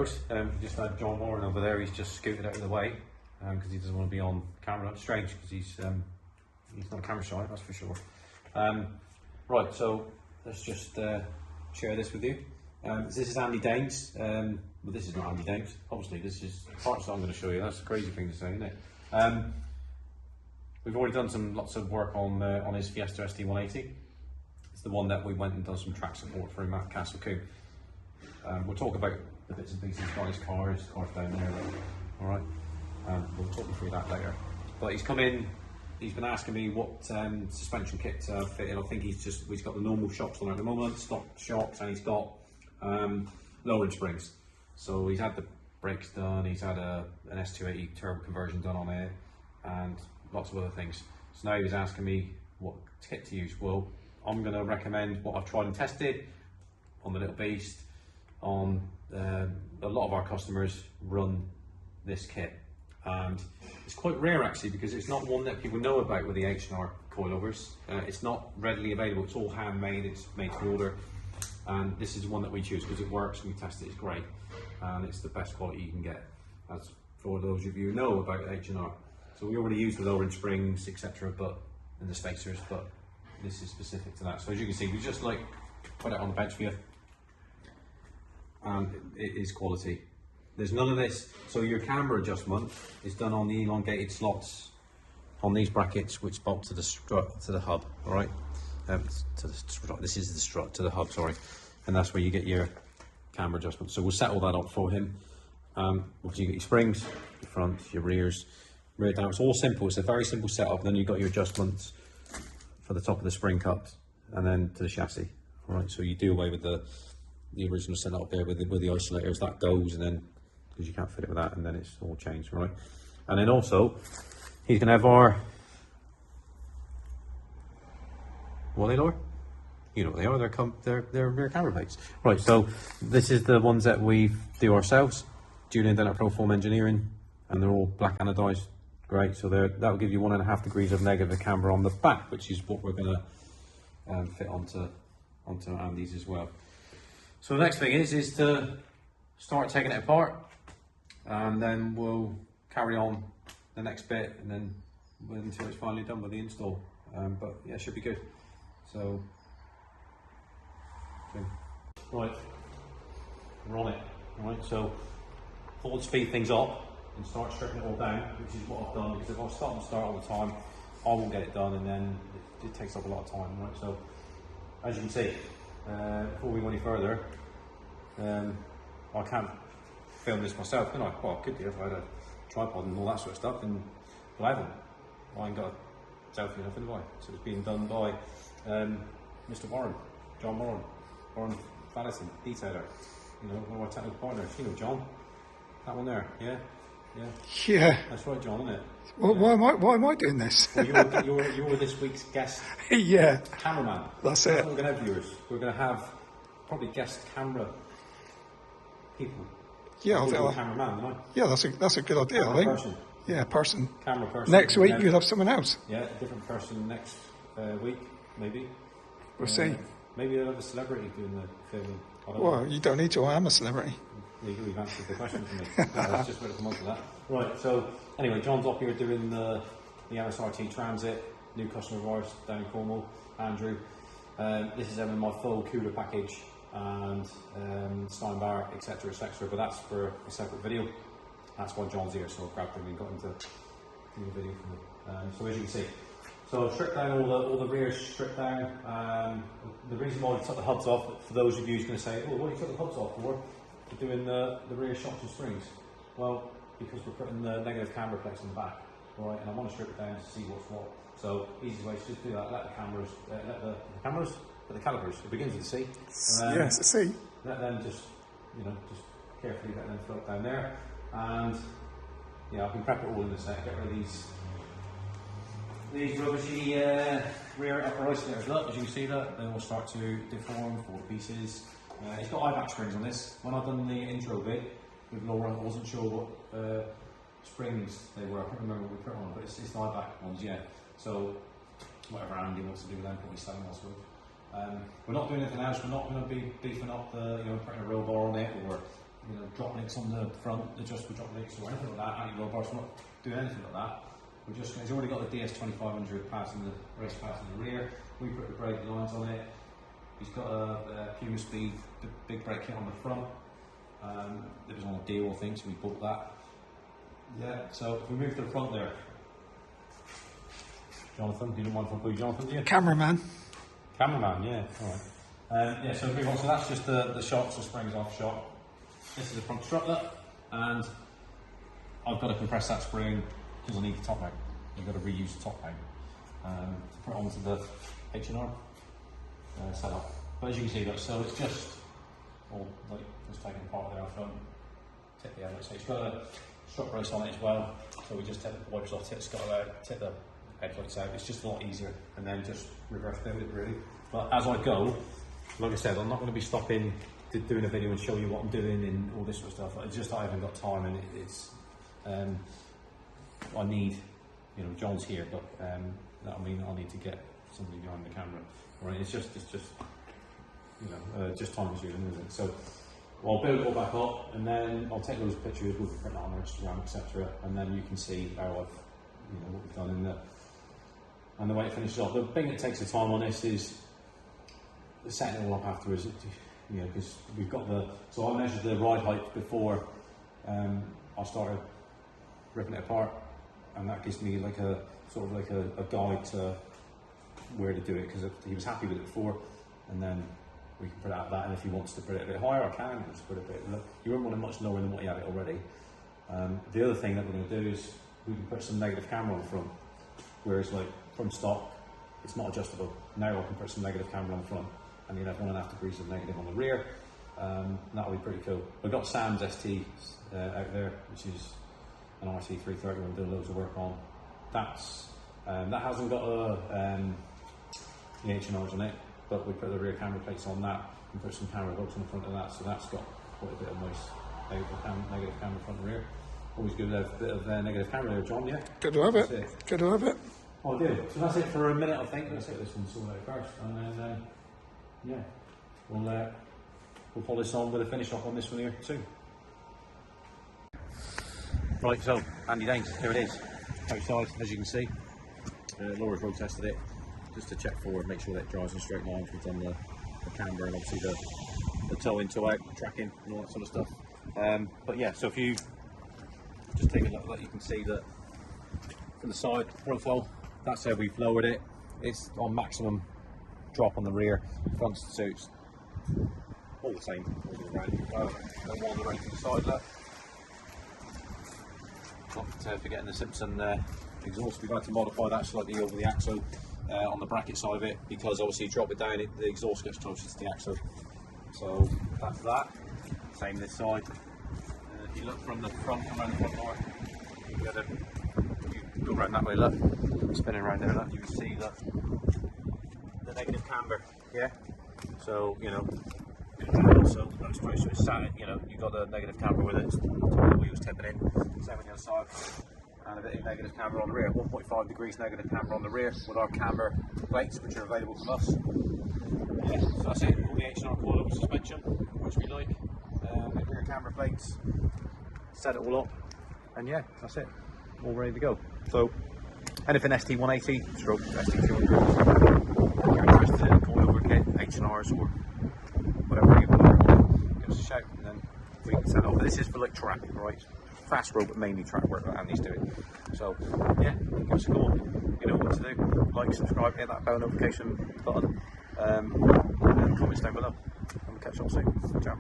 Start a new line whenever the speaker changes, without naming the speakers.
Coilovers. We just had John Warren over there. He's just scooted out of the way because he doesn't want to be on camera. Strange because he's not camera shy, that's for sure. Right, so let's just share this with you. This is Andy Daines. Well, this is not Andy Daines. Obviously, this is parts that I'm going to show you. That's a crazy thing to say, isn't it? We've already done lots of work on his Fiesta ST180. It's the one that we went and done some track support for him at Castle Coombe. We'll talk about the bits and pieces he's got his car's down there. All right, we'll talk you through that later. But he's come in. He's been asking me what suspension kit to fit in. I think he's got the normal shocks on at the moment, stock shocks, and he's got lowering springs. So he's had the brakes done. He's had an ST180 turbo conversion done on it, and lots of other things. So now he was asking me what kit to use. Well, I'm going to recommend what I've tried and tested on the little beast. On a lot of our customers run this kit, and it's quite rare actually because it's not one that people know about with the H&R coilovers. It's not readily available. It's all handmade. It's made to order, and this is the one that we choose because it works and we test it. It's great, and it's the best quality you can get. As for those of you who know about H&R, so we already use the lowering springs, etc., but and the spacers, but this is specific to that. So as you can see, we just like put it on the bench for you. And it is quality. There's none of this. So your camera adjustment is done on the elongated slots on these brackets, which bolt to the strut, to the hub. All right, to the strut. This is the strut to the hub. Sorry, and that's where you get your camera adjustment. So we'll set all that up for him. Obviously, you get your springs, your front, your rears, rear down. It's all simple. It's a very simple setup. Then you've got your adjustments for the top of the spring cups, and then to the chassis. All right, so you do away with the original setup there with the isolators. That goes, and then because you can't fit it with that, and then it's all changed, right? And then also he's gonna have our, what are they, Laura? You know what they are. They're rear camera plates, right? So this is the ones that we do ourselves. Julian done at Proform Engineering, and they're all black anodized. Great. So that will give you 1.5 degrees of negative camber on the back, which is what we're gonna fit onto Andy's as well. So the next thing is to start taking it apart, and then we'll carry on the next bit, and then until it's finally done with the install. But yeah, it should be good. So, okay. Right, we're on it. Right, so I thought I'd speed things up and start stripping it all down, which is what I've done, because if I start and start all the time, I won't get it done, and then it takes up a lot of time. Right, so as you can see. Before we go any further, I can't film this myself, can I? Well, I could do if I had a tripod and all that sort of stuff, but I haven't. I ain't got a selfie enough, have I? So it's being done by Mr. Warren, John Warren Fallison, detailer. You know, one of our technical partners. You know, John, that one there, yeah.
Yeah.
That's right, John, isn't it?
Well,
yeah.
Why am I doing this?
Well, you're this week's guest.
Yeah.
Cameraman.
That's it.
We're going to have viewers. We're going to have probably guest camera people.
Yeah,
cameraman, right?
Yeah, that's a good idea. I think.
Person.
Yeah, person.
Camera person.
Next week you'll have someone else.
Yeah, a different person next week, maybe.
We'll see.
Maybe you'll have a celebrity doing the filming.
Well, you don't need to. I am a celebrity.
You've answered the question for me. That's just where to come on to that. Right, so anyway, John's up here doing the MSRT Transit, new customer of ours down in Cornwall, Andrew. This is them in my full cooler package and Steinbar, etc., but that's for a separate video. That's why John's here, so I grabbed him and got him to do the video for me. So as you can see, so stripped down all the rears, stripped down. The reason why I took the hubs off, for those of you who's going to say, oh, what are you took the hubs off for? We're doing the rear shocks and springs. Well, because we're putting the negative camber plates in the back, all right, and I want to strip it down to see what's what. So easy way to just do that. Let the cameras, let the calipers. It begins with a C.
Yes, a C.
Let them just carefully let them float down there, and yeah, I can prep it all in a sec. Get rid of these rubbishy rear upper isolators. Look, as you can see that they all start to deform, fall to pieces. It's got IVAC springs on this. When I've done the intro bit with Laura, I wasn't sure what springs they were. I can't remember what we put on, but it's IVAC ones, yeah. So whatever Andy wants to do with them, probably selling us with. We're not doing anything else. We're not going to be beefing up the, putting a roll bar on it or drop links on the front, adjustable drop links or anything like that, anti-roll bars, we're not doing anything like that. We're just, he's already got the DS2500 pass in the race pass in the rear, we put the brake lines on it, he's got a Puma Speed big brake kit on the front, it was on a deal I think, so we bought that. Yeah, so if we move to the front there, Jonathan, you don't mind if I call you Jonathan, do you?
Cameraman.
Cameraman, yeah, alright. Yeah, so move on, so that's just the shocks, the springs off shock. This is the front strut, and I've got to compress that spring because I need the top mount. I've got to reuse the top mount to put it onto the H&R setup. But as you can see, look, so it's just all like just taking part there up front, take the outlet. So it's got a strut brace on it as well. So we just take the wipers off, take the scuttle out, take the headlights out. It's just a lot easier, and then just reverse build it really. But as I go, like I said, I'm not going to be stopping doing a video and show you what I'm doing and all this sort of stuff. It's just I haven't got time, and it's I need, John's here, but that I need to get somebody behind the camera. Right? It's just just time consuming, isn't it? So I'll build it all back up, and then I'll take those pictures, we'll print it on Instagram, etc., and then you can see how what we've done in and the way it finishes off. The thing that takes the time on this is setting it all up afterwards. Because we've got so I measured the ride height before I started ripping it apart, and that gives me like a guide to where to do it, because he was happy with it before, and then we can put it at that, and if he wants to put it a bit higher, I can just put it a bit. You won't want it much lower than what you have it already. The other thing that we're going to do is we can put some negative camera on the front, whereas like from stock it's not adjustable. Now I can put some negative camera on the front, and you'll have 1.5 degrees of negative on the rear. That'll be pretty cool. We've got Sam's ST out there, which is an RT330 we're doing loads of work on. That hasn't got the H&Rs on it, but we put the rear camera plates on that and put some camera hooks on the front of that, so that's got quite a bit of nice negative camera front and rear. Always good to have a bit of negative camera there, John, yeah?
Good to have it. Good to have it.
Oh, I do. So that's it for a minute, I think. Let's get this one sorted out first, and then we'll follow this on with a finish off on this one here too. Right, so Andy Danes, here it is, outside, as you can see. Laura's road tested it just to check forward, make sure that it drives in straight lines. We've done the camber and obviously the toe in, toe out, tracking and all that sort of stuff. But yeah, so if you just take a look, you can see that from the side profile, that's how we've lowered it. It's on maximum drop on the rear, front suits, all the same, all the way to the side there. Not forgetting the Simpson exhaust. We've had to modify that slightly over the axle on the bracket side of it, because obviously you drop it down, the exhaust gets closer to the axle. So that's that. Same this side. If you look from the front, around the front door, you go around that way, look, spinning around there, look, you can see the negative camber, yeah? So, so that's true, so it's sat, you've got the negative camber with it, the wheels tipping in, same on the other side, and a bit of negative camber on the rear, 1.5 degrees negative camber on the rear with our camber plates, which are available from us. Yeah, so that's it, all the H&R coilover suspension, which we like, rear camber plates, set it all up, and yeah, that's it, all ready to go. So, anything ST180, stroke ST200, if you're interested in a coilover kit, H&Rs or whatever you want, give us a shout, and then we can set up. But this is for like track, right? Fast road, but mainly track work that Andy's doing. So, yeah, give us a call. You know what to do. Like, subscribe, hit that bell notification button, and comments down below. And we'll catch up soon. Ciao.